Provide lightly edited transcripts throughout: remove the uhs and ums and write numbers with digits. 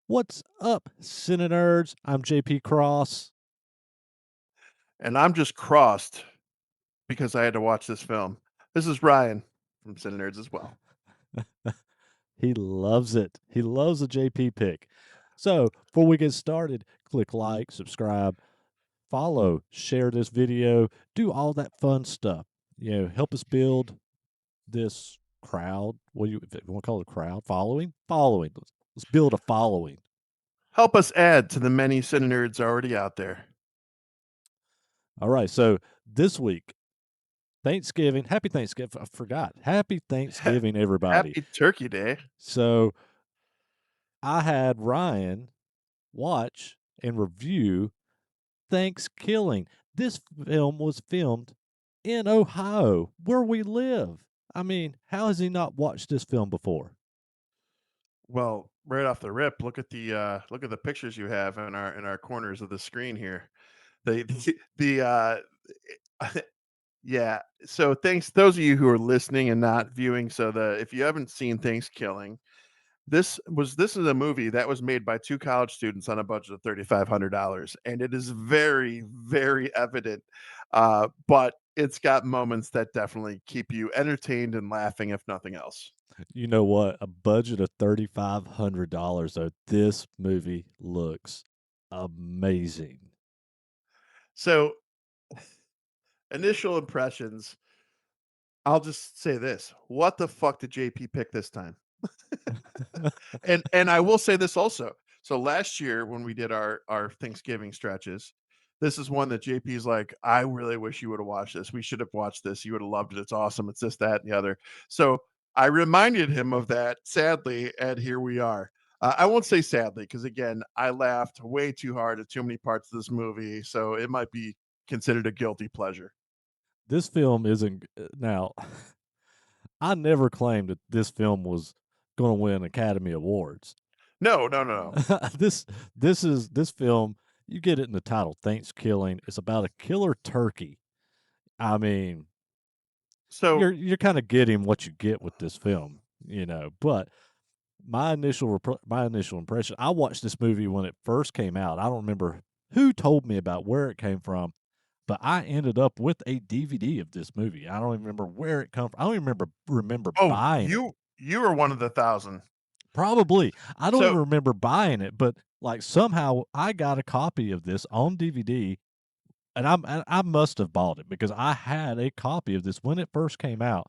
What's up, CineNerds? I'm JP Cross. And I'm just crossed because I had to watch this film. This is Ryan from CineNerds as well. He loves it. He loves the JP pick. So, before we get started, click like, subscribe, follow, share this video, do all that fun stuff. Help us build this crowd. What do you, if you want to call it a crowd? Following? Following. Let's build a following. Help us add to the many CineNerds already out there. All right. So, this week, Thanksgiving. Happy Thanksgiving. I forgot. Happy Thanksgiving, everybody. Happy Turkey Day. So, I had Ryan watch and review ThanksKilling. This film was filmed in Ohio, where we live. I mean, how has he not watched this film before? Well, right off the rip, look at the pictures you have in our corners of the screen here. The yeah. So thanks those of you who are listening and not viewing. So the if you haven't seen ThanksKilling, this is a movie that was made by 2 college students on a budget of $3,500, and it is very, very evident, but it's got moments that definitely keep you entertained and laughing, if nothing else. You know what? A budget of $3,500, though. This movie looks amazing. So, initial impressions, I'll just say this, what the fuck did JP pick this time? And I will say this also. So last year when we did our Thanksgiving stretches, this is one that JP's like, I really wish you would have watched this. We should have watched this. You would have loved it. It's awesome. It's this, that, and the other. So I reminded him of that, sadly, and here we are. I won't say sadly, because again, I laughed way too hard at too many parts of this movie. So it might be considered a guilty pleasure. This film isn't now. I never claimed that this film was going to win Academy Awards. No, no, no, no. this this film. You get it in the title, ThanksKilling. It's about a killer turkey. I mean, So you're kind of getting what you get with this film, But my initial impression. I watched this movie when it first came out. I don't remember who told me about where it came from, but I ended up with a DVD of this movie. I don't even remember where it come from. I don't even remember oh, buying it. you were one of the thousand. Probably. I don't So even remember buying it, but like somehow I got a copy of this on DVD. And I must have bought it because I had a copy of this when it first came out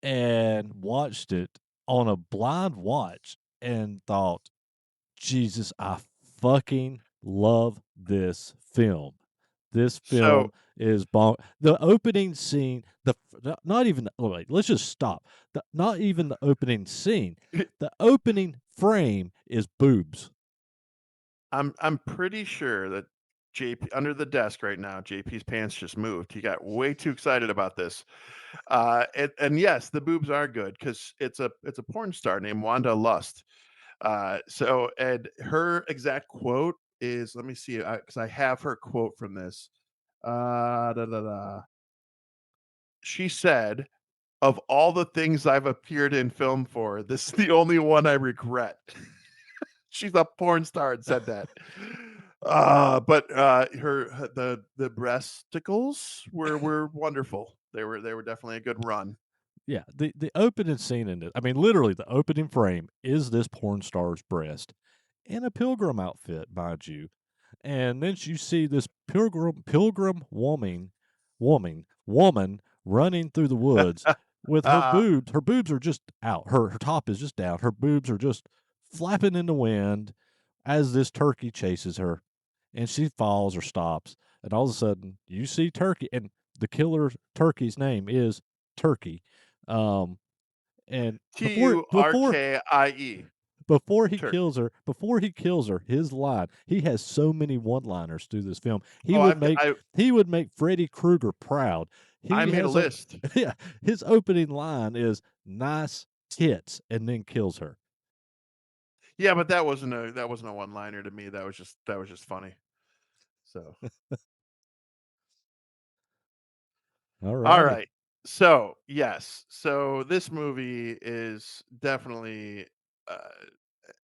and watched it on a blind watch and thought, Jesus, I fucking love this film. This so film is bon the opening scene, not even wait, let's just stop. Not even the opening scene. The opening frame is boobs. I'm pretty sure that JP under the desk right now, JP's pants just moved. He got way too excited about this. And yes, the boobs are good because it's a porn star named Wanda Lust. So and her exact quote is, let me see, because I have her quote from this. Da, da, da. She said, "Of all the things I've appeared in film for, this is the only one I regret." She's a porn star and said that. But the breasticles were wonderful. They were definitely a good run. Yeah, the opening scene in it, I mean, literally, the opening frame is this porn star's breast in a pilgrim outfit, mind you. And then you see this pilgrim woman running through the woods with her Uh, boobs. Her boobs are just out. Her top is just down. Her boobs are just flapping in the wind as this turkey chases her, and she falls or stops. And all of a sudden, you see Turkey, and the killer turkey's name is Turkey. Um, and Turkie. Turk. before he kills her, his line, he has so many one-liners through this film. Oh, He would make Freddy Krueger proud. I He made a has a list. yeah, his opening line is nice tits and then kills her. Yeah, but that wasn't a one liner to me. That was just funny. So All all righty. right. So yes. So this movie is definitely uh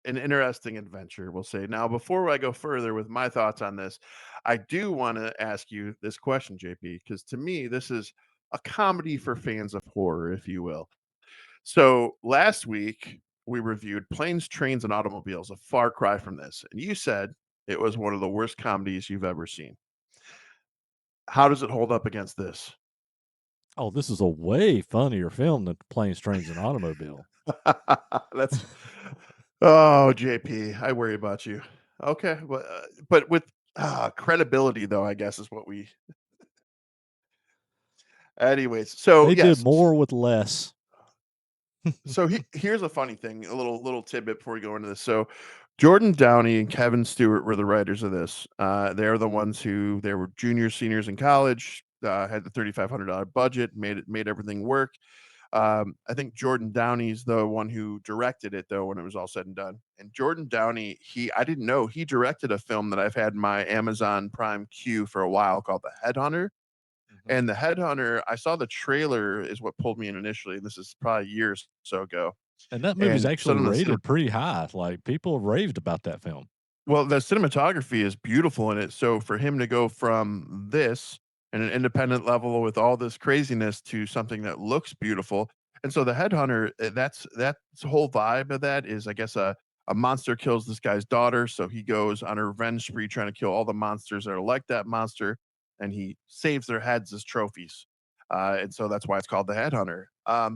an interesting adventure, we'll say. Now, before I go further with my thoughts on this, I do want to ask you this question, JP, because to me, this is a comedy for fans of horror, if you will. So last week, we reviewed Planes, Trains, and Automobiles, a far cry from this. And you said it was one of the worst comedies you've ever seen. How does it hold up against this? Oh, this is a way funnier film than Planes, Trains, and Automobile. That's oh, JP, I worry about you. Okay, well, but with credibility, though, I guess is what we. Anyways, so They did yes, more with less. so here's a funny thing, a little tidbit before we go into this. So Jordan Downey and Kevin Stewart were the writers of this. They're the ones who they were juniors, seniors in college. Had the $3,500 budget, made everything work. I think Jordan Downey's the one who directed it though when it was all said and done. And Jordan Downey, I didn't know he directed a film that I've had in my Amazon Prime queue for a while called The Headhunter. Mhm. And The Headhunter, I saw the trailer is what pulled me in initially. This is probably years or so ago. And that movie's And actually rated pretty high. Like, people raved about that film. well, the cinematography is beautiful in it, so for him to go from this and an independent level with all this craziness to something that looks beautiful, and so the Headhunter, that's the whole vibe of that is, I guess, a monster kills this guy's daughter, so he goes on a revenge spree trying to kill all the monsters that are like that monster, and he saves their heads as trophies, and so that's why it's called the Headhunter,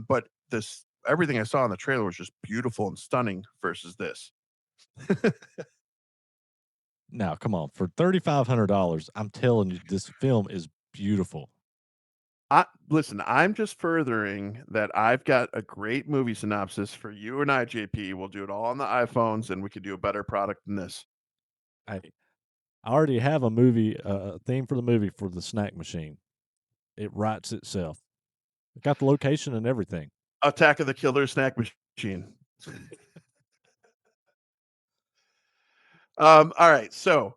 but this everything I saw in the trailer was just beautiful and stunning versus this. Now, come on, for $3,500, I'm telling you, this film is beautiful. Listen, I'm just furthering that I've got a great movie synopsis for you and I, JP. We'll do it all on the iPhones, and we could do a better product than this. I already have a movie, theme for the movie for the snack machine. It writes itself. It got the location and everything. Attack of the Killer Snack Machine. All right, so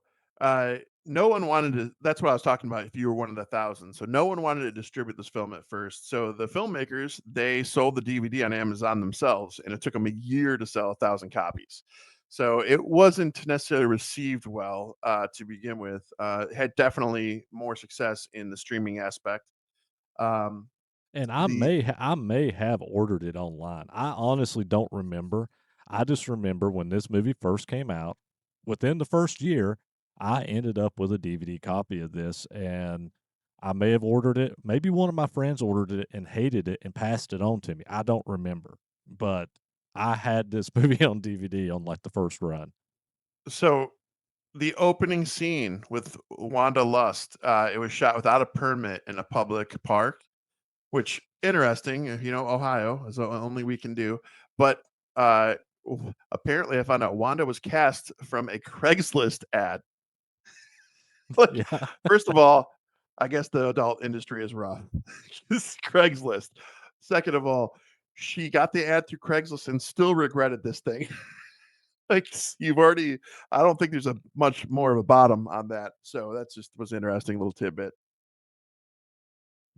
no one wanted to. That's what I was talking about. If you were one of the thousand, so no one wanted to distribute this film at first. So the filmmakers they sold the DVD on Amazon themselves, and it took them a year to sell 1,000 copies. So it wasn't necessarily received well to begin with. It had definitely more success in the streaming aspect. Um, And the I may have ordered it online. I honestly don't remember. I just remember when this movie first came out, within the first year, I ended up with a DVD copy of this, and I may have ordered it. Maybe one of my friends ordered it and hated it and passed it on to me. I don't remember, but I had this movie on DVD on like the first run. so the opening scene with Wanda Lust, it was shot without a permit in a public park. Which interesting, Ohio is the only we can do. But apparently, I found out Wanda was cast from a Craigslist ad. Like, Yeah. first of all, I guess the adult industry is rough. This Craigslist. Second of all, she got the ad through Craigslist and still regretted this thing. Like you've already, I don't think there's a much more of a bottom on that. So that's just was interesting little tidbit.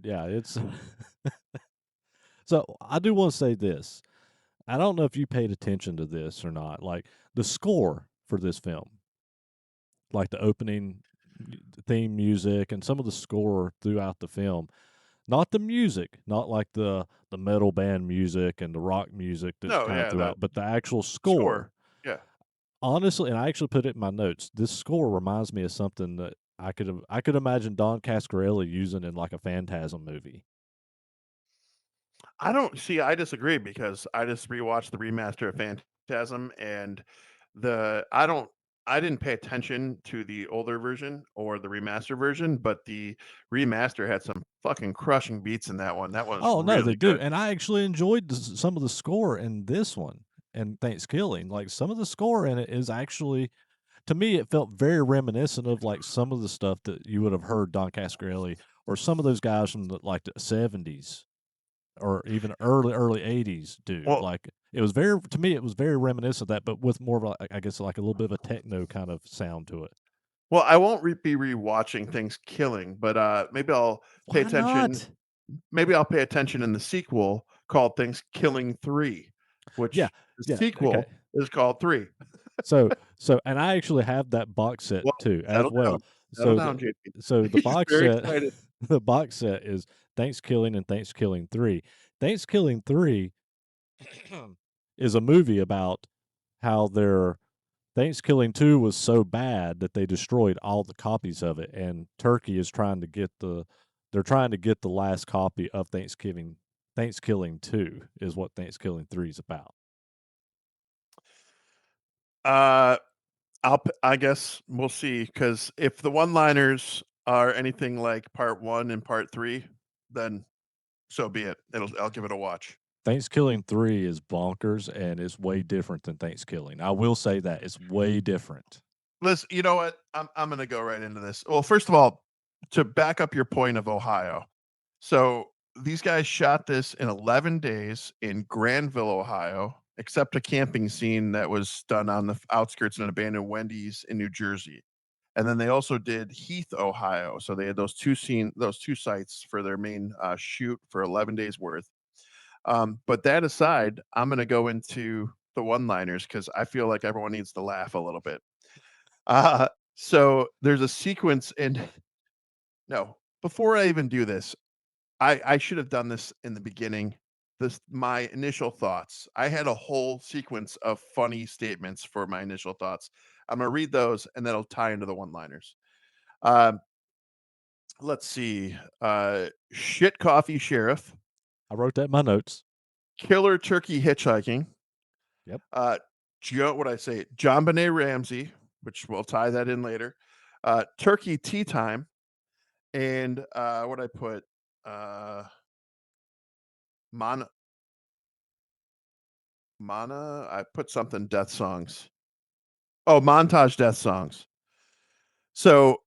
Yeah, it's so I do want to say this. I don't know if you paid attention to this or not. Like the score for this film, like the opening theme music and some of the score throughout the film. Not the music, not like the metal band music and the rock music that's No, kind of yeah, the throughout, but the actual score. score. Yeah. Honestly, and I actually put it in my notes. This score reminds me of something that I could imagine Don Cascarelli using in like a Phantasm movie. I don't see, I disagree because I just rewatched the remaster of Phantasm and I didn't pay attention to the older version or the remaster version, but the remaster had some fucking crushing beats in that one. That one was Oh no, they really do, good. and I actually enjoyed some of the score in this one and ThanksKilling. Like some of the score in it is actually, to me, it felt very reminiscent of like some of the stuff that you would have heard Don Cascarelli or some of those guys from the like the '70s or even early '80s do. Well, Like it was very, to me, it was very reminiscent of that, but with more of I guess like a little bit of a techno kind of sound to it. I won't be rewatching things killing, but maybe I'll pay Why attention. not? Maybe I'll pay attention in the sequel called Things Killing 3, Yeah, which the yeah, okay. sequel is called 3. And I actually have that box set Well, too, as settle down. well. Settle So down, the JP. so the He's box very set excited. the box set is ThanksKilling and ThanksKilling 3. ThanksKilling 3 is a movie about how their ThanksKilling 2 was so bad that they destroyed all the copies of it, and Turkey is trying to get they're trying to get the last copy of ThanksKilling 2 is what ThanksKilling 3 is about. Uh, I guess we'll see, because if the one-liners are anything like part 1 and part 3, then so be it. I'll give it a watch. ThanksKilling 3 is bonkers, and it's way different than ThanksKilling. I will say that, it's way different. Listen, you know what? I'm gonna go right into this. Well, first of all, to back up your point of Ohio. So these guys shot this in 11 days in Granville, Ohio, except a camping scene that was done on the outskirts of an abandoned Wendy's in New Jersey. And then they also did Heath, Ohio. So they had those two sites for their main shoot for 11 days worth. But that aside, I'm gonna go into the one-liners because I feel like everyone needs to laugh a little bit. Uh, so there's a sequence in no, before I even do this, I should have done this in the beginning. This my initial thoughts. I had a whole sequence of funny statements for my initial thoughts. I'm gonna read those and that'll tie into the one-liners. Um, let's see. Shit coffee sheriff, I wrote that in my notes. killer turkey hitchhiking, Yep. uh, Joe, what I say, John Benet Ramsey, which we'll tie that in later. Turkey tea time, and what I put, uh, Mana Mana. I put something death songs. Oh, montage death songs. So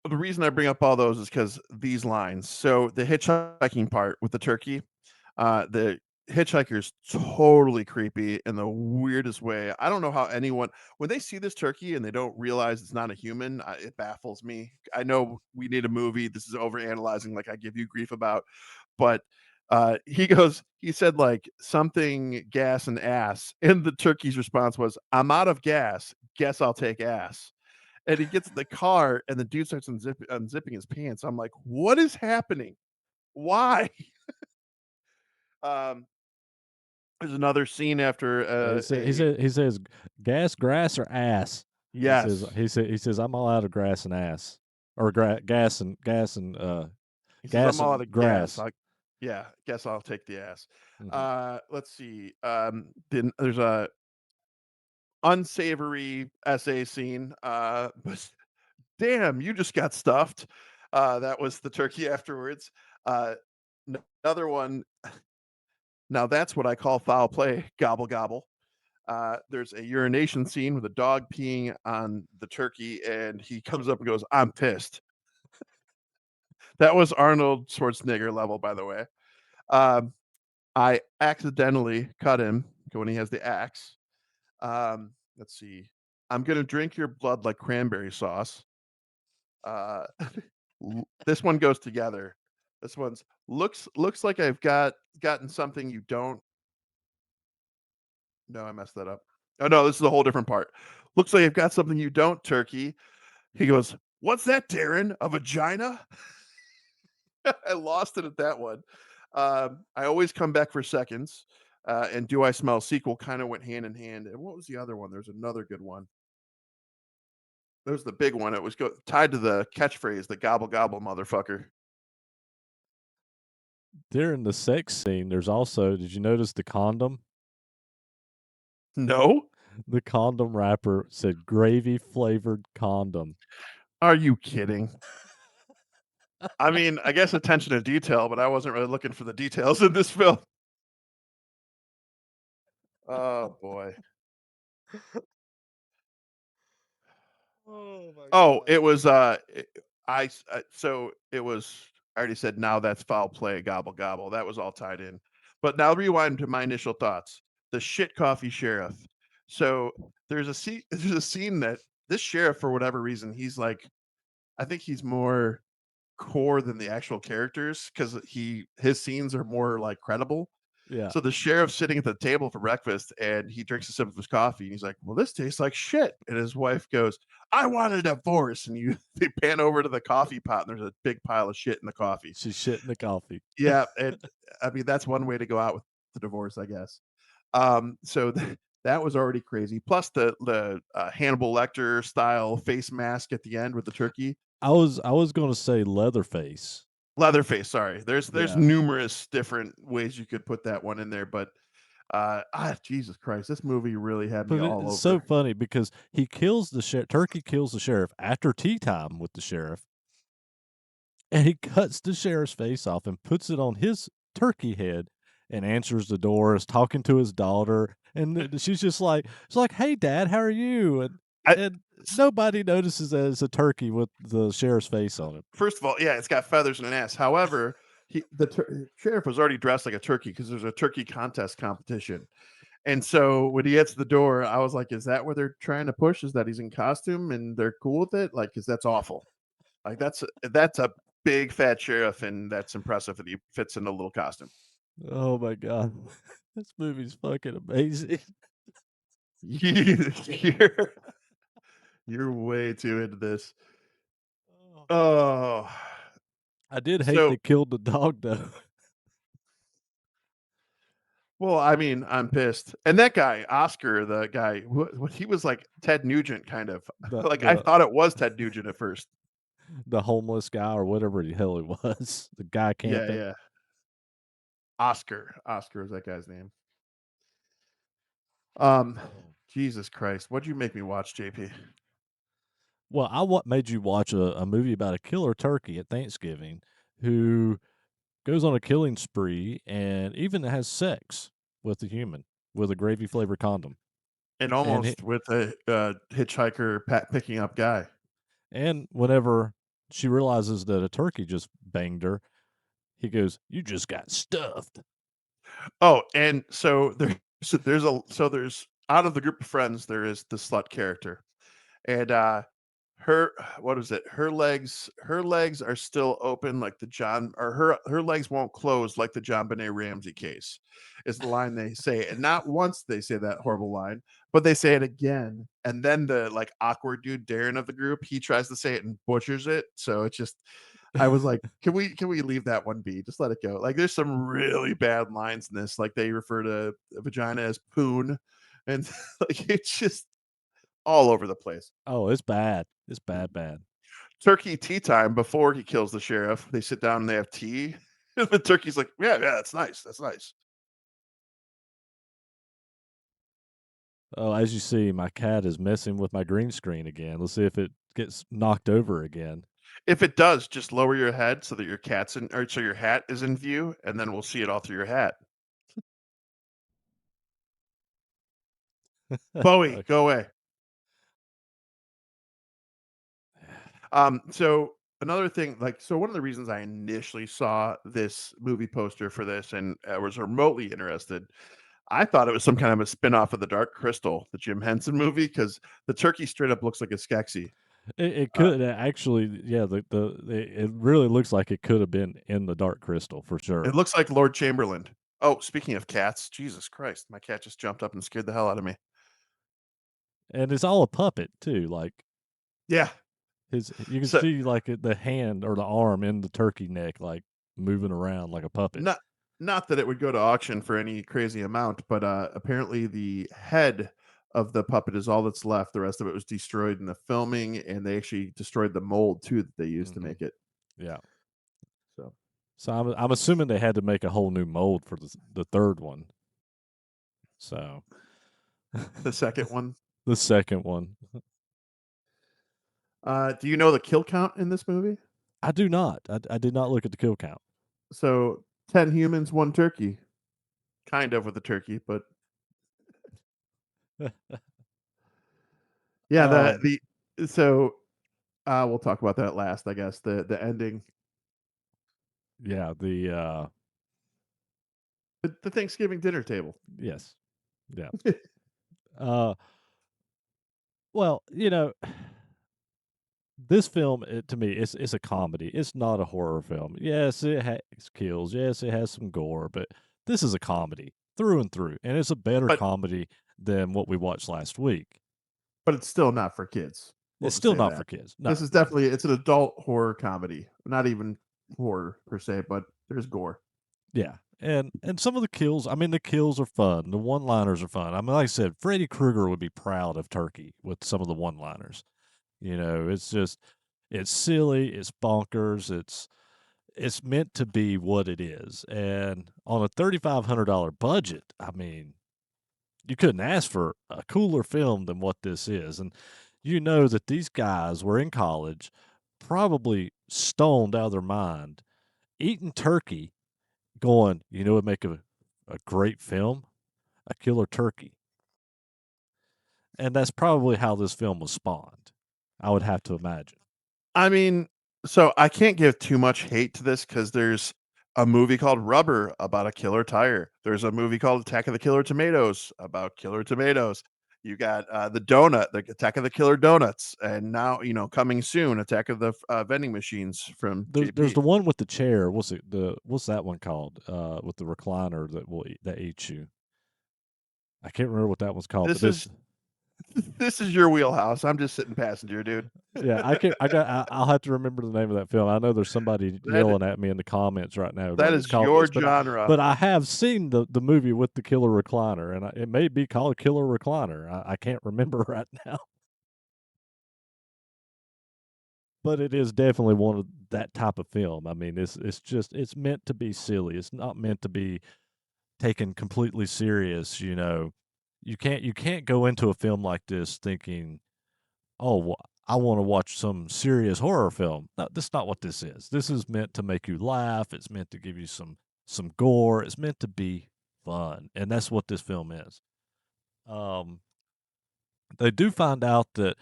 the reason I bring up all those is because these lines. So the hitchhiking part with the turkey, the hitchhiker's totally creepy in the weirdest way. I don't know how anyone, when they see this turkey and they don't realize it's not a human, it baffles me. I know we need a movie. This is over analyzing, like I give you grief about, but he said like something gas and ass, and the turkey's response was, "I'm out of gas. Guess I'll take ass." And he gets in the car, and the dude starts unzipping his pants. I'm like, "What is happening? Why?" Um, there's another scene after, a He says, "Gas, grass, or ass?" yes. He says, "I'm all out of grass and ass." Or He says, gas "I'm all out and of gas. grass. I yeah, guess I'll take the ass." Mhm. Let's see, then there's a unsavory essay scene, but damn, you just got stuffed. That was the turkey afterwards. Uh, Another one. Now that's what I call foul play. Gobble gobble. There's a urination scene with a dog peeing on the turkey, and he comes up and goes, "I'm pissed." That was Arnold Schwarzenegger level, by the way. Um, I accidentally cut him when he has the axe. Let's see. I'm gonna drink your blood like cranberry sauce. Uh, this one goes together. This one's looks like I've gotten something you don't. No, I messed that up. Oh no, this is a whole different part. Looks like I've got something you don't, turkey. He goes, "What's that, Darren? A vagina?" I lost it at that one. I always come back for seconds. And do I smell sequel kind of went hand in hand. And what was the other one? There's another good one. There's the big one. It was tied to the catchphrase, the gobble gobble motherfucker. During the sex scene, there's also, did you notice the condom? No? The condom wrapper said gravy flavored condom. Are you kidding? I mean, I guess attention to detail, but I wasn't really looking for the details in this film. Oh boy. Oh my Oh, god. it was so it was I already said now that's foul play, gobble gobble. That was all tied in. But now rewind to my initial thoughts. The shit coffee sheriff. So there's a scene that this sheriff for whatever reason, he's like I think he's more core than the actual characters because his scenes are more like credible. Yeah. So the sheriff's sitting at the table for breakfast and he drinks a sip of his coffee and he's like, "Well, this tastes like shit." And his wife goes, "I want a divorce." And you they pan over to the coffee pot and there's a big pile of shit in the coffee. She's shitting the coffee. Yeah, and I mean that's one way to go out with the divorce, I guess. So that was already crazy. Plus the Hannibal Lecter style face mask at the end with the turkey. I was gonna say Leatherface. Leatherface, sorry. There's Yeah. numerous different ways you could put that one in there, but Jesus Christ, this movie really had me But all it's so over. funny because he kills the Turkey kills the sheriff after tea time with the sheriff, and he cuts the sheriff's face off and puts it on his turkey head and answers the door, is talking to his daughter, and she's just like, she's like, "Hey, Dad, how are you?" I And s nobody notices that it's a turkey with the sheriff's face on it. First of all, yeah, it's got feathers and an ass. However, the sheriff was already dressed like a turkey because there's a turkey contest competition. And so when he hits the door, I was like, "Is that what they're trying to push? Is that he's in costume and they're cool with it?" Like, because that's awful. Like, that's a big fat sheriff, and that's impressive that he fits in a little costume. Oh my god, this movie's fucking amazing. You're you're way too into this. Oh. Oh, I did hate so they killed the dog though. well, I mean, I'm pissed. And that guy, Oscar, the guy, he was like Ted Nugent kind of. The Like I the thought it was Ted Nugent at first. the homeless guy or whatever the hell it was, the guy Yeah, camping. yeah. Oscar is that guy's name. Um, Oh. Jesus Christ, what'd you make me watch, JP? Well, I what made you watch a movie about a killer turkey at Thanksgiving who goes on a killing spree and even has sex with a human with a gravy flavored condom. And And he, almost with a hitchhiker picking up guy. and whenever she realizes that a turkey just banged her, he goes, "You just got stuffed." Oh, and so there's out of the group of friends, there is the slut character. And her what is it? Her legs are still open like the John or her legs won't close like the John Benet Ramsey case, is the line they say. And not once they say that horrible line, but they say it again. And then the like awkward dude Darren of the group, he tries to say it and butchers it. So it's just I was like, can we leave that one be? Just let it go. Like there's some really bad lines in this. Like they refer to a vagina as poon. And like it's just all over the place. Oh, it's bad. It's bad, bad. Turkey tea time before he kills the sheriff. They sit down and they have tea. The turkey's like, "Yeah, yeah, that's nice. That's nice." Oh, as you see, my cat is messing with my green screen again. Let's see if it gets knocked over again. If it does, just lower your head so that your cat's in or so your hat is in view, and then we'll see it all through your hat. Bowie, Okay. go away. So another thing, like, so one of the reasons I initially saw this movie poster for this and was remotely interested, I thought it was some kind of a spin-off of The Dark Crystal, the Jim Henson movie, because the turkey straight up looks like a Skeksis. It Uh, could actually, yeah. It really looks like it could have been in the Dark Crystal for It sure, looks like Lord Chamberlain. Oh, speaking of cats, Jesus Christ, my cat just jumped up and scared the hell out of me. and it's all a puppet too. Like Yeah. his, you can So see like the hand or the arm in the turkey neck, like moving around like a puppet. not not that it would go to auction for any crazy amount, but apparently the head of the puppet is all that's left. The rest of it was destroyed in the filming, and they actually destroyed the mold too that they used to Hmm. make it. Yeah. So So I'm assuming they had to make a whole new mold for the third one. So the second one. the second one, Do you know the kill count in this movie? I do not. I did not look at the kill count. So 10 humans, one turkey. Kind of with the turkey, but yeah, um. the so we'll talk about that last, I guess. The ending, Yeah. The the Thanksgiving dinner table. yes. Yeah. Uh. Well, this film, to me, it's a comedy. It's not a horror film. Yes, it has kills. Yes, it has some gore, but This is a comedy through and through, and it's a better but comedy than what we watched last week. it's still not for kids. We'll It's just still say not for that. kids. This No, is no. definitely it's an adult horror comedy. Not even horror per se, but there's gore. Yeah. And some of the kills, I mean, the kills are fun. The one-liners are fun. I mean, like I said, Freddy Krueger would be proud of Turkey with some of the one-liners. It's just it's silly, it's bonkers, it's meant to be what it is. And on a $3,500 budget, I mean, you couldn't ask for a cooler film than what this is. And you know that these guys were in college, probably stoned out of their mind, eating turkey, going, it'd make a great film, a killer turkey. And that's probably how this film was spawned, I would have to imagine. I mean, so I can't give too much hate to this because there's a movie called Rubber about a killer tire. There's a movie called Attack of the Killer Tomatoes about killer tomatoes. You got the donut, the Attack of the Killer Donuts, and now coming soon, Attack of the vending machines from There's JP. the one with the chair. What's that one called? With the recliner that eats you. I can't remember what that one's called, but This is it's this is your wheelhouse. I'm just sitting passenger, dude. yeah. I'll have to remember the name of that film. I know there's somebody That yelling at me in the comments right now that going, "It's is called your this," genre. but I have seen the movie with the killer recliner, and it may be called Killer Recliner. I can't remember right now, but it is definitely one of that type of film. I mean, it's meant to be silly. It's not meant to be taken completely serious. You can't go into a film like this thinking, oh, well, I want to watch some serious horror film. No, that's not what this is. This is meant to make you laugh. It's meant to give you some gore. It's meant to be fun, and that's what this film is. Um, they do find out that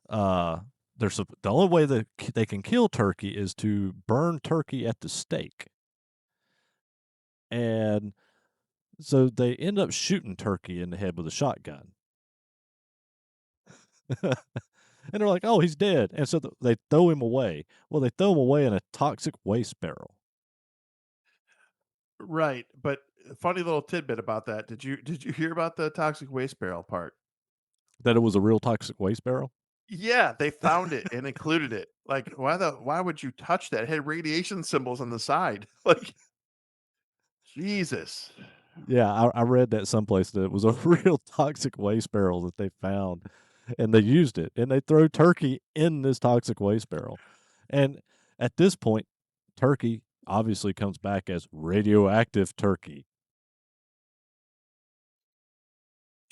uh, the only way that they can kill turkey is to burn turkey at the stake, and so they end up shooting turkey in the head with a shotgun. And they're like, "Oh, he's dead," and so they throw him away. Well, they throw him away in a toxic waste barrel. Right, but funny little tidbit about that. Did you hear about the toxic waste barrel part? That it was a real toxic waste barrel? Yeah, they found it and included it. Like, why would you touch that? It had radiation symbols on the side. Like, Jesus. Yeah, I read that someplace that it was a real toxic waste barrel that they found, and they used it, and they throw turkey in this toxic waste barrel. And at this point, turkey obviously comes back as radioactive turkey.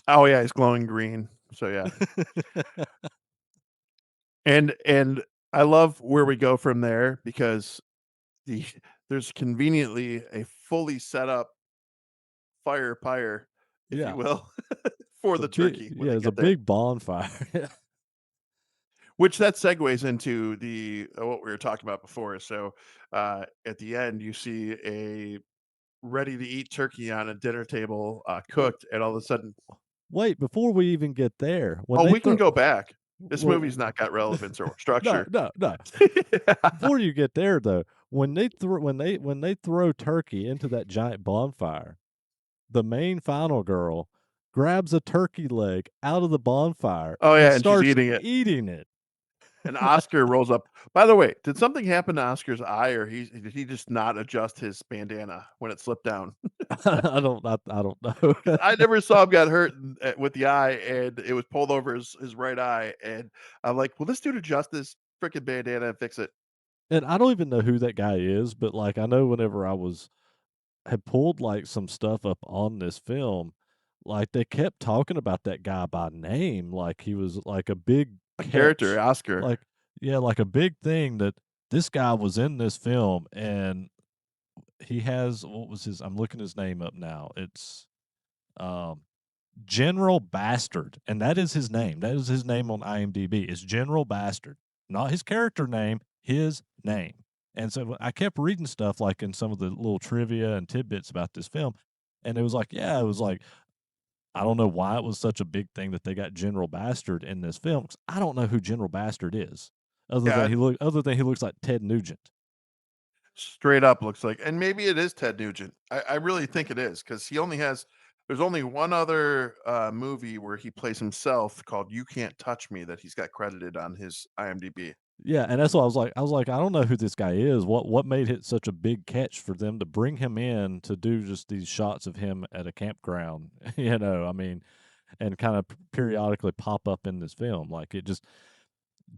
Oh yeah, he's glowing green. So yeah. And I love where we go from there because the there's conveniently a fully set up fire pyre, if you Yeah, will, for the turkey when they it's a get there. big bonfire. Which that segues into the what we were talking about before. So at the end, you see a ready to eat turkey on a dinner table, Well, cooked, and all of a sudden, wait, before we even get there, when oh, they we can throw go back. This movie's well, not got relevance or no, structure. no, no. Before you get there though, when they throw turkey into that giant bonfire, the main final girl grabs a turkey leg out of the bonfire Oh and yeah, and she's starts eating it. eating it. And Oscar rolls up. By the way, did something happen to Oscar's eye, or did he just not adjust his bandana when it slipped down? I don't know. 'Cause I never saw him got hurt with the eye, and it was pulled over his right eye. And I'm like, will this dude adjust this freaking bandana and fix it? And I don't even know who that guy is, but like I know whenever had pulled like some stuff up on this film, like they kept talking about that guy by name, like he was like a big A character, catch, Oscar. like yeah, like a big thing that this guy was in this film, and he has what was his? I'm looking his name up now. It's um, General Bastard, and that is his name. That is his name on IMDb. It's General Bastard, not his character name, his name. And so I kept reading stuff like in some of the little trivia and tidbits about this film, and it was like, yeah, it was like I don't know why it was such a big thing that they got General Bastard in this film. 'Cause I don't know who General Bastard is, Yeah. other than he looks like Ted Nugent. Straight up looks like, and maybe it is Ted Nugent. I really think it is because there's only one other movie where he plays himself called "You Can't Touch Me" that he's got credited on his IMDb. Yeah, and that's what I was like. I was like, I don't know who this guy is. What made it such a big catch for them to bring him in to do just these shots of him at a campground? I mean, and kind of periodically pop up in this film. Like it just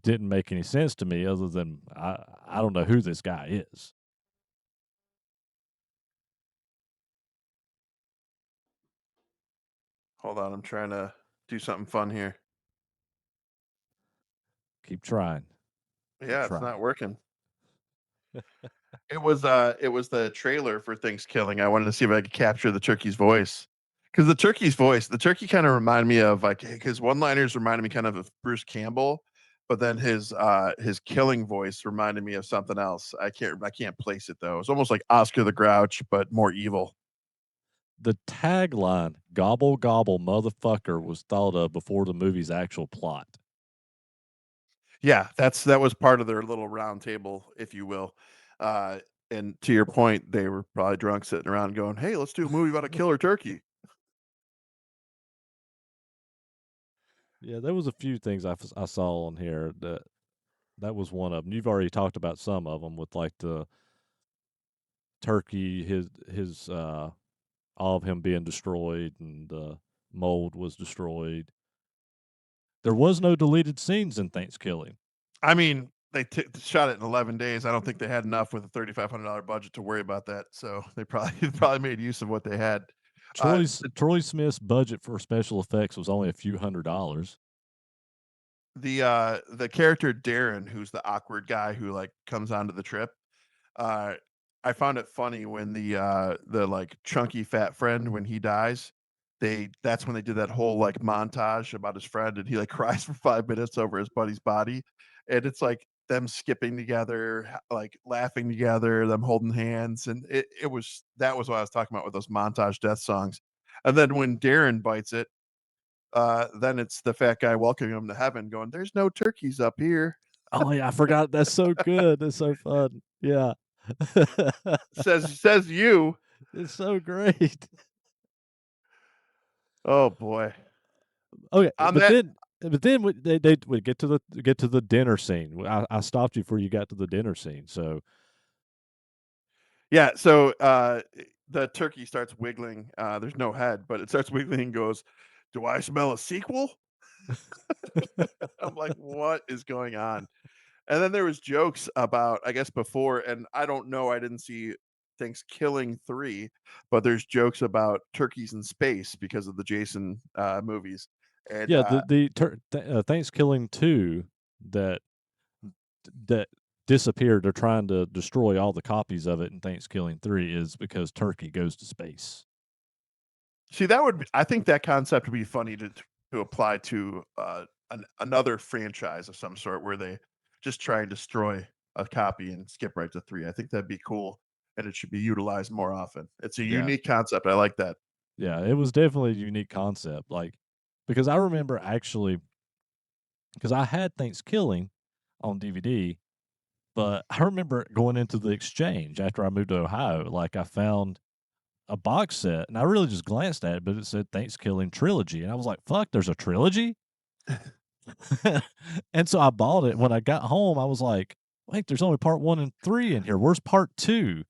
didn't make any sense to me, other than I don't know who this guy is. Hold on, I'm trying to do something fun here. Keep trying, keep Yeah, it's trying. not working. It was the trailer for ThanksKilling. I wanted to see if I could capture the turkey's voice. Because the turkey kind of reminded me of like his one-liners reminded me kind of Bruce Campbell, but then his killing voice reminded me of something else. I can't place it though. It's almost like Oscar the Grouch, but more evil. The tagline "Gobble Gobble Motherfucker" was thought of before the movie's actual plot. Yeah, that was part of their little round table, if you will. Uh, and to your point, they were probably drunk sitting around going, "Hey, let's do a movie about a killer turkey." Yeah, there was a few things I saw on here that was one of them. You've already talked about some of them with like the turkey, his all of him being destroyed, and the mold was destroyed. There was no deleted scenes in ThanksKilling. I mean, shot it in 11 days. I don't think they had enough with a $3,500 budget to worry about that. So they probably probably made use of what they had. The Troy Smith's budget for special effects was only a few $100s. the character Darren, who's the awkward guy who like comes onto the trip, uh, I found it funny when the like chunky fat friend when he dies, that's when they did that whole like montage about his friend and he like cries for 5 minutes over his buddy's body, and it's like them skipping together, like laughing together, them holding hands, and it was that was what I was talking about with those montage death songs, and then when Darren bites it, then it's the fat guy welcoming him to heaven, going, "There's no turkeys up here." Oh yeah, I forgot. That's so good. That's so fun. Yeah. Says you. It's so great. Oh boy. Okay, On but that then they would get to the dinner scene. I stopped you before you got to the dinner scene. So Yeah, so, the turkey starts wiggling, there's no head, but it starts wiggling and goes, "Do I smell a sequel?" I'm like, "What is going on?" And then there was jokes about I guess before and I don't know, I didn't see ThanksKilling 3, but there's jokes about turkeys in space because of the Jason, movies, and, yeah, Thanksgiving 2 that that disappeared. They're trying to destroy all the copies of it in Thanksgiving 3 is because Turkey goes to space. see, that would be I think that concept would be funny to apply to, another franchise of some sort where they just try and destroy a copy and skip right to 3. I think that'd be cool, and it should be utilized more often. It's a Yeah. unique concept, I like that. Yeah, it was definitely a unique concept, like, because I remember actually, because I had Thanksgiving on DVD, but I remember going into the exchange after I moved to Ohio, like, I found a box set, and I really just glanced at it, but it said Thanksgiving Trilogy, and I was like, "Fuck, there's a trilogy?" And so I bought it. When I got home, I was like, "Wait, there's only part 1 and 3 in here. Where's part 2?"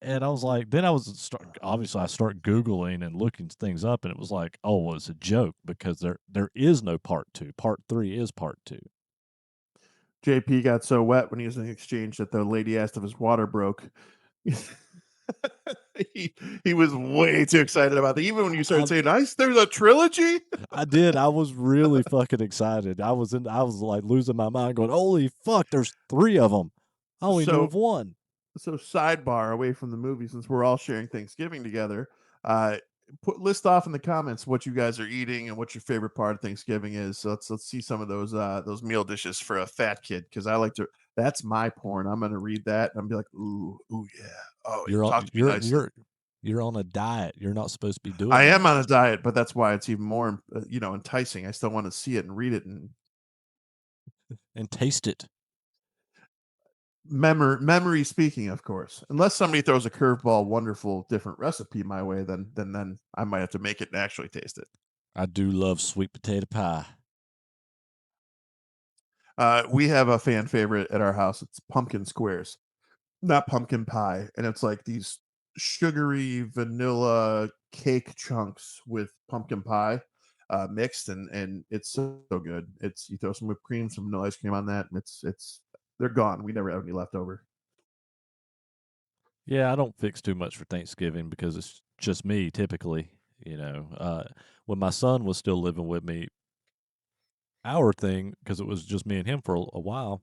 And I was like, then I was obviously I start Googling and looking things up, and it was like, oh, well, it's a joke because there is no part 2. Part 3 is part 2. JP got so wet when he was in the exchange that the lady asked if his water broke. He he was way too excited about that. Even when you started I saying, "Nice, there's a trilogy?" I did. I was really fucking excited. I was like losing my mind, going, "Holy fuck! There's 3 of them. I only knew So of 1." so sidebar away from the movie since we're all sharing Thanksgiving together, uh put list off in the comments what you guys are eating and what your favorite part of Thanksgiving is. So let's see some of those meal dishes for a fat kid because I like to that's my porn. I'm gonna read that and I'm be like, ooh yeah. Oh, You're on talk to me nicely. you're on a diet. You're not supposed to be doing I am that. on a diet, but that's why it's even more enticing. I still want to see it and read it and And taste it. memory speaking, of course. Unless somebody throws a curveball, wonderful, different recipe my way, then I might have to make it and actually taste it. I do love sweet potato pie. We have a fan favorite at our house. It's pumpkin squares, not pumpkin pie, and it's like these sugary vanilla cake chunks with pumpkin pie mixed, and it's so good. It's you throw some whipped cream, some vanilla ice cream on that, and it's they're gone. We never have any left over. Yeah, I don't fix too much for Thanksgiving because it's just me typically. You know, when my son was still living with me, our thing, because it was just me and him for a while,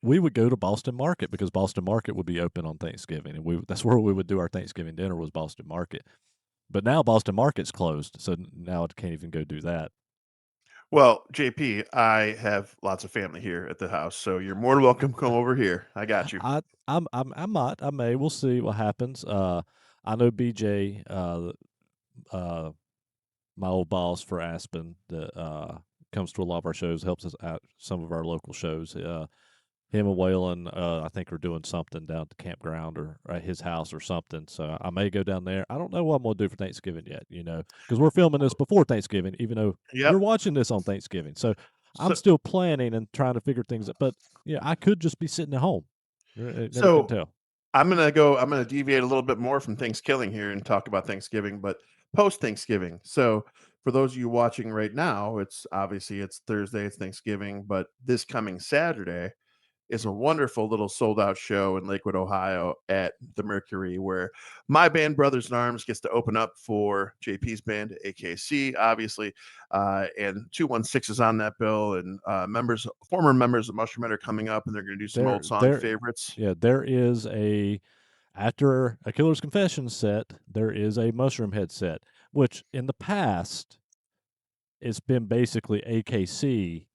we would go to Boston Market because Boston Market would be open on Thanksgiving, and that's where we would do our Thanksgiving dinner was Boston Market. But now Boston Market's closed, so now I can't even go do that. Well, JP, I have lots of family here at the house, so you're more than welcome. Come over here. I got you. I might, I may. We'll see what happens. I know BJ, my old boss for Aspen, that comes to a lot of our shows, helps us out some of our local shows. Him and Waylon, I think, are doing something down at the campground or at his house or something. So I may go down there. I don't know what I'm going to do for Thanksgiving yet, because we're filming this before Thanksgiving, even though you're Yep. watching this on Thanksgiving. So I'm So still planning and trying to figure things out. But yeah, I could just be sitting at home. You never can so tell. I'm gonna deviate a little bit more from ThanksKilling here and talk about Thanksgiving, but post Thanksgiving. So for those of you watching right now, it's obviously it's Thursday, it's Thanksgiving, but this coming Saturday is a wonderful little sold out show in Lakewood, Ohio at the Mercury, where my band Brothers in Arms gets to open up for JP's band, AKC, obviously. And 216 is on that bill, and former members of Mushroom Head are coming up, and they're going to do some There, old song there, favorites. yeah, there is after a Killer's Confession set, there is a Mushroom Head set, which in the past it's been basically AKC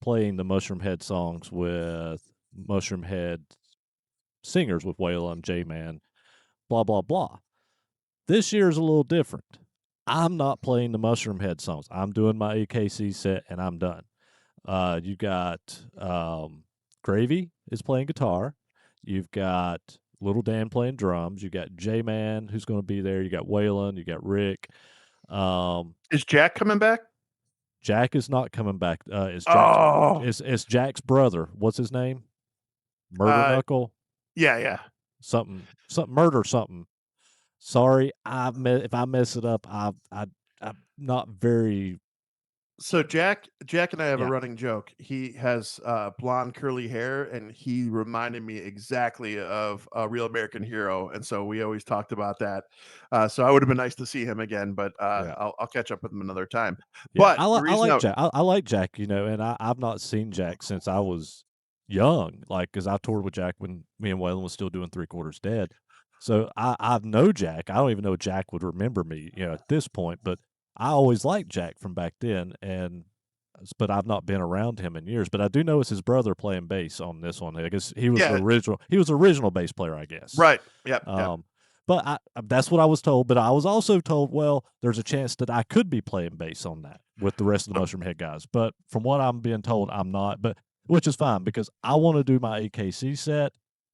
playing the Mushroom Head songs with Mushroom Head singers with Waylon, J Man, blah, blah, blah. This year is a little different. I'm not playing the Mushroom Head songs. I'm doing my AKC set and I'm done. You got Gravy is playing guitar. You've got Little Dan playing drums. You got J Man who's going to be there. You got Waylon. You got Rick. Um, Is Jack coming back? Jack is not coming back. Oh, It's Jack's brother. What's his name? Murder uh, Knuckle? yeah, yeah. Something murder something. Sorry, if I mess it up, I'm not very. So Jack and I have a Yeah, running joke. He has blonde curly hair, and he reminded me exactly of a real American hero, and so we always talked about that. So I would have been nice to see him again, but yeah, I'll catch up with him another time. yeah. But the I reason like I Jack. I like Jack. And I've not seen Jack since I was young. Like, because I toured with Jack when me and Waylon was still doing Three Quarters Dead. So I've know Jack. I don't even know if Jack would remember me, at this point. But I always liked Jack from back then, but I've not been around him in years. But I do know it's his brother playing bass on this one. I guess he was the yeah, original. He was the original bass player, I guess. right, yep, yep. Um, but that's what I was told. But I was also told, well, there's a chance that I could be playing bass on that with the rest of the Oh, Mushroom Head guys. But from what I'm being told, I'm not. But which is fine because I want to do my AKC set,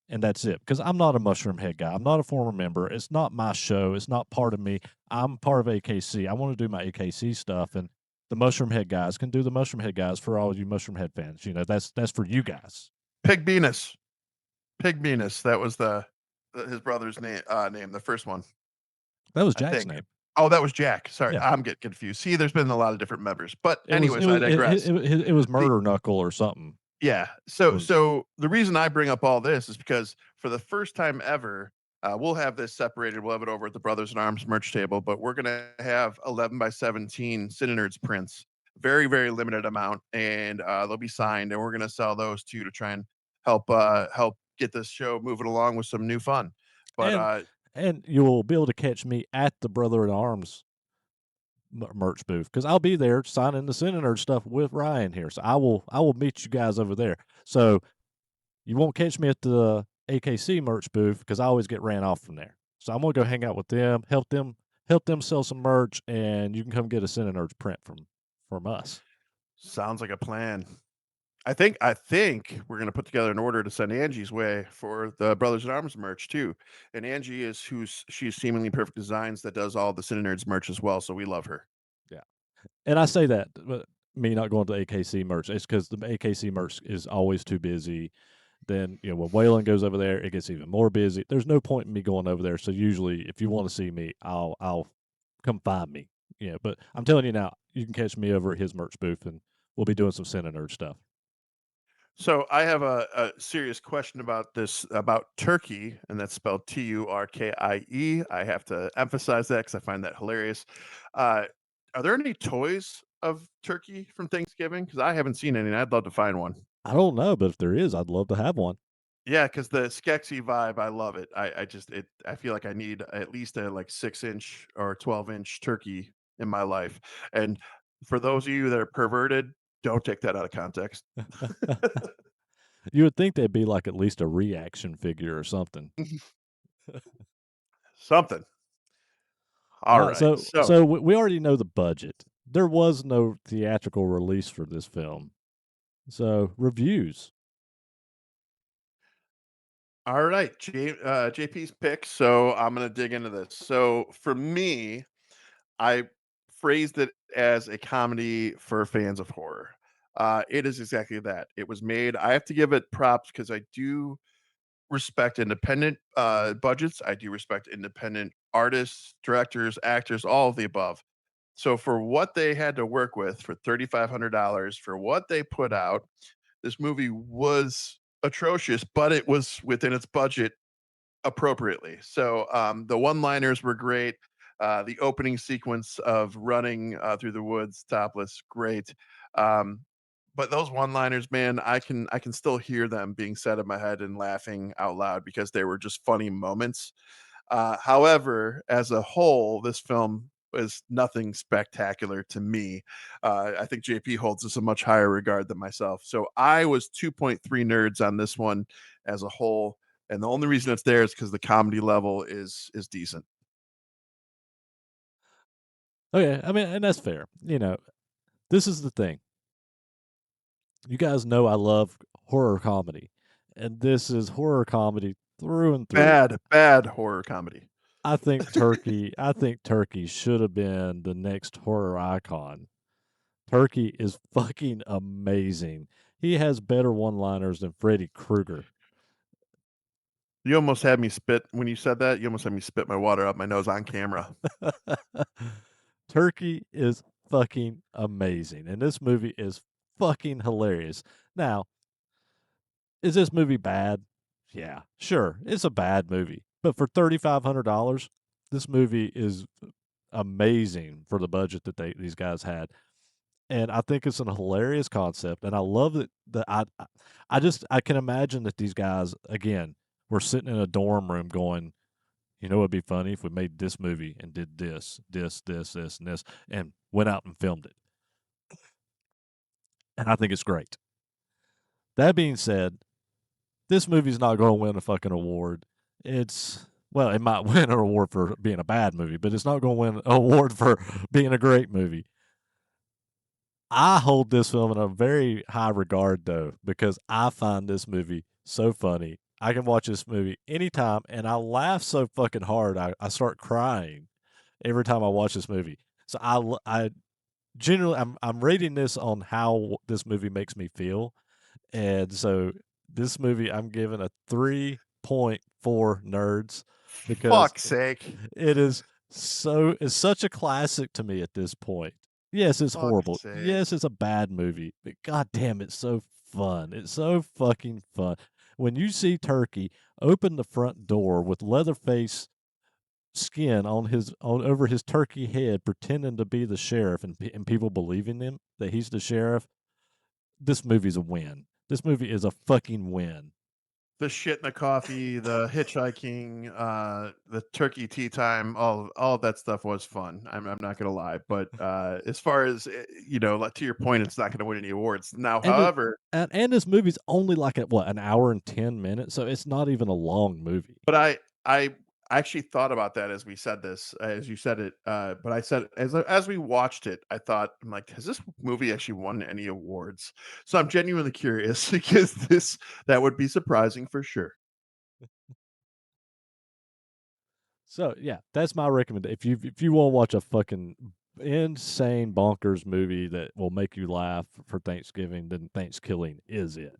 and that's it. Because I'm not a Mushroom Head guy. I'm not a former member. It's not my show. It's not part of me. I'm part of AKC. I want to do my AKC stuff, and the Mushroom Head guys can do the Mushroom Head guys for all you Mushroom Head fans. That's for you guys. Pig Venus, Pig Venus. That was his brother's name, the first one, That was I Jack's think. name. Oh, that was Jack. Sorry, Yeah. I'm getting confused. See, there's been a lot of different members, but It was it anyways, I was digress. it was The Murder Knuckle or something. Yeah. So Was so the reason I bring up all this is because for the first time ever, we'll have this separated. We'll have it over at the Brothers in Arms merch table, but we're gonna have 11 by 17 CineNerds prints, very very limited amount, and they'll be signed, and we're gonna sell those too to try and help get this show moving along with some new fun. But and and you'll be able to catch me at the Brother in Arms merch booth because I'll be there signing the Senator stuff with Ryan here. So I will meet you guys over there. So you won't catch me at the AKC merch booth because I always get ran off from there. So I'm gonna go hang out with them, help them sell some merch, and you can come get a Senator print from us. sounds like a plan. I think we're gonna put together an order to send Angie's way for the Brothers in Arms merch too. And Angie is she's seemingly perfect designs that does all the CineNerds merch as well, so we love her. Yeah. And I say that, but me not going to AKC merch, it's because the AKC merch is always too busy. Then, when Waylon goes over there, it gets even more busy. There's no point in me going over there. So usually, if you want to see me, I'll come find me. But I'm telling you now, you can catch me over at his merch booth, and we'll be doing some CineNerd stuff. So I have a serious question about this about turkey, and that's spelled Turkie. I have to emphasize that because I find that hilarious. Uh, are there any toys of turkey from Thanksgiving? Because I haven't seen any, and I'd love to find one. I don't know, but if there is, I'd love to have one. Yeah, because the Skeksis vibe, I love it. I feel like I need at least a, like, 6-inch or 12-inch turkey in my life, and for those of you that are perverted, don't take that out of context. You would think they'd be like at least a reaction figure or something. Something. Uh, Alright, so so so we already know the budget. There was no theatrical release for this film. So reviews. alright, JP's pick, so I'm gonna dig into this. So, for me, I phrased it as a comedy for fans of horror. It is exactly that. It was made I have to give it props because I do respect independent, budgets. I do respect independent artists, directors, actors, all of the above. So for what they had to work with for $3,500 for what they put out, this movie was atrocious, but it was within its budget appropriately. So, the one-liners were great. The opening sequence of running, through the woods topless, great. Um, but those one-liners, man, I can still hear them being said in my head and laughing out loud because they were just funny moments. However, as a whole, this film is nothing spectacular to me. I think JP holds this a much higher regard than myself. So I was 2.3 nerds on this one as a whole. And the only reason it's there is because the comedy level is decent. Okay, I mean, and that's fair. This is the thing. You guys know I love horror comedy, and this is horror comedy through and through. Bad, bad horror comedy. I think Turkey should have been the next horror icon. Turkey is fucking amazing. He has better one-liners than Freddy Krueger. You almost had me spit when you said that. You almost had me spit my water up my nose on camera. Turkey is fucking amazing, and this movie is fucking hilarious. Now, is this movie bad? Yeah, sure, it's a bad movie, but for $3,500, this movie is amazing for the budget that these guys had, and I think it's an hilarious concept, and I love that. I can imagine that these guys again were sitting in a dorm room going, it'd be funny if we made this movie and did this, and this, and went out and filmed it. And I think it's great. That being said, this movie's not going to win a fucking award. Well, it might win an award for being a bad movie, but it's not going to win an award for being a great movie. I hold this film in a very high regard, though, because I find this movie so funny. I can watch this movie anytime, and I laugh so fucking hard, I start crying every time I watch this movie. So I generally, I'm rating this on how this movie makes me feel, and so this movie I'm giving a 3.4 nerds because Fuck's sake. it's such a classic to me at this point. Yes, it's Fuck's horrible. sake. Yes, it's a bad movie, but god damn, it's so fun. It's so fucking fun. When you see Turkey open the front door with Leatherface skin on over his turkey head pretending to be the sheriff and people believing him that he's the sheriff, this movie's a win. This movie is a fucking win. The shit in the coffee, the hitchhiking, the turkey tea time, all of that stuff was fun. I'm not gonna lie, but as far as like, to your point, it's not gonna win any awards. Now, And it, however, and this movie's only like at what, an hour and 10 minutes, so it's not even a long movie. but I I actually thought about that as we said this, as you said it, but I said as we watched it, I thought, I'm like, has this movie actually won any awards? So I'm genuinely curious because that would be surprising for sure. So yeah, that's my recommendation. If you want to watch a fucking insane bonkers movie that will make you laugh for Thanksgiving, then ThanksKilling is it.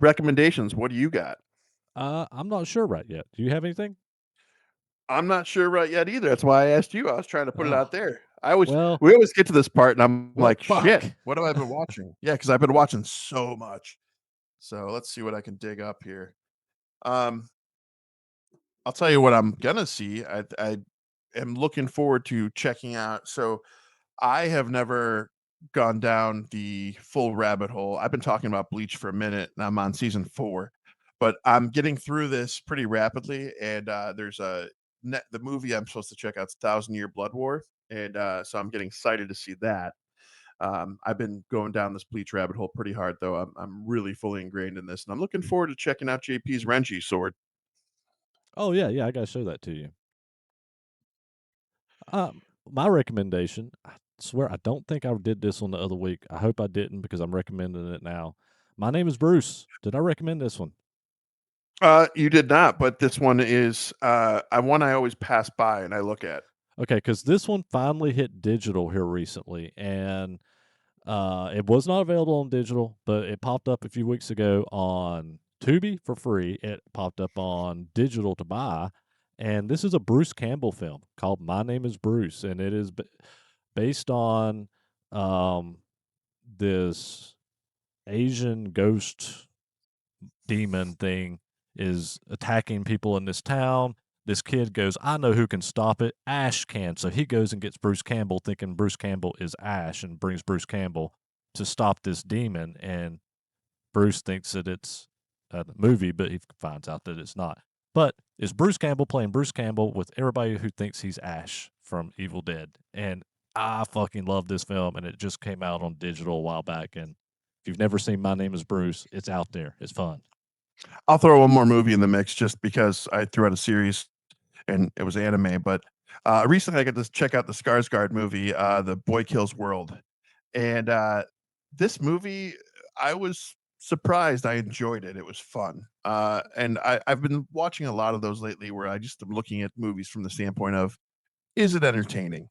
Recommendations, what do you got? I'm not sure right yet. Do you have anything? I'm not sure right yet either. That's why I asked you. I was trying to put it out Oh, there. I always well, We always get to this part and I'm well, like, shit, fuck. what have I been watching? Yeah, because I've been watching so much. So let's see what I can dig up here. Um, I'll tell you what I'm gonna see. I am looking forward to checking out. So I have never gone down the full rabbit hole. I've been talking about Bleach for a minute, and I'm on season 4, but I'm getting through this pretty rapidly. And there's the movie I'm supposed to check out. It's Thousand Year Blood War, and so I'm getting excited to see that. I've been going down this Bleach rabbit hole pretty hard, though. I'm really fully ingrained in this, and I'm looking forward to checking out JP's Renji sword. Oh yeah, yeah. I gotta show that to you. My recommendation. I swear I don't think I did this one the other week. I hope I didn't because I'm recommending it now. My name is Bruce. Did I recommend this one? You did not, but this one is one I always pass by and I look at. Okay, because this one finally hit digital here recently, and it was not available on digital, but it popped up a few weeks ago on Tubi for free. It popped up on digital to buy, and this is a Bruce Campbell film called My Name is Bruce, and it is based on um, this Asian ghost demon thing is attacking people in this town. This kid goes, I know who can stop it. Ash can. So he goes and gets Bruce Campbell, thinking Bruce Campbell is Ash, and brings Bruce Campbell to stop this demon. And Bruce thinks that it's a movie, but he finds out that it's not. But it's Bruce Campbell playing Bruce Campbell with everybody who thinks he's Ash from Evil Dead. And I fucking love this film, and it just came out on digital a while back. And if you've never seen My Name is Bruce, it's out there. It's fun. I'll throw one more movie in the mix just because I threw out a series and it was anime. But recently, I got to check out the Skarsgård movie, The Boy Kills World, and this movie, I was surprised. I enjoyed it. It was fun, and I've been watching a lot of those lately, where I just am looking at movies from the standpoint of, is it entertaining?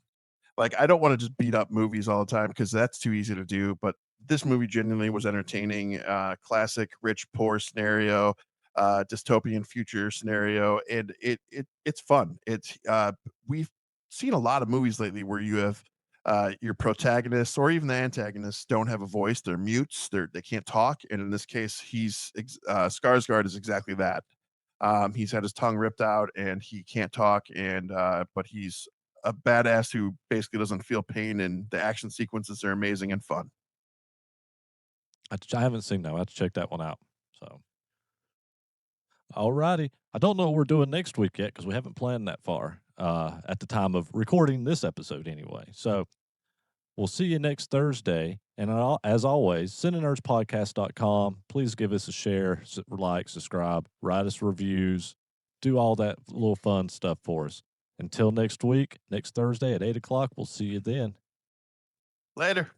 Like, I don't wanna just beat up movies all the time because that's too easy to do, but this movie genuinely was entertaining, classic rich, poor scenario, dystopian future scenario, and it's fun. We've seen a lot of movies lately where you have, your protagonists or even the antagonists don't have a voice, they're mutes, they can't talk, and in this case, Skarsgård is exactly that. He's had his tongue ripped out and he can't talk, and but he's a badass who basically doesn't feel pain, and the action sequences are amazing and fun. I haven't seen that. I have to check that one out. So, alrighty. I don't know what we're doing next week yet because we haven't planned that far at the time of recording this episode, anyway. So, we'll see you next Thursday. And as always, CineNerdsPodcast.com. Please give us a share, like, subscribe, write us reviews, do all that little fun stuff for us. Until next week, next Thursday at 8 o'clock, we'll see you then. Later.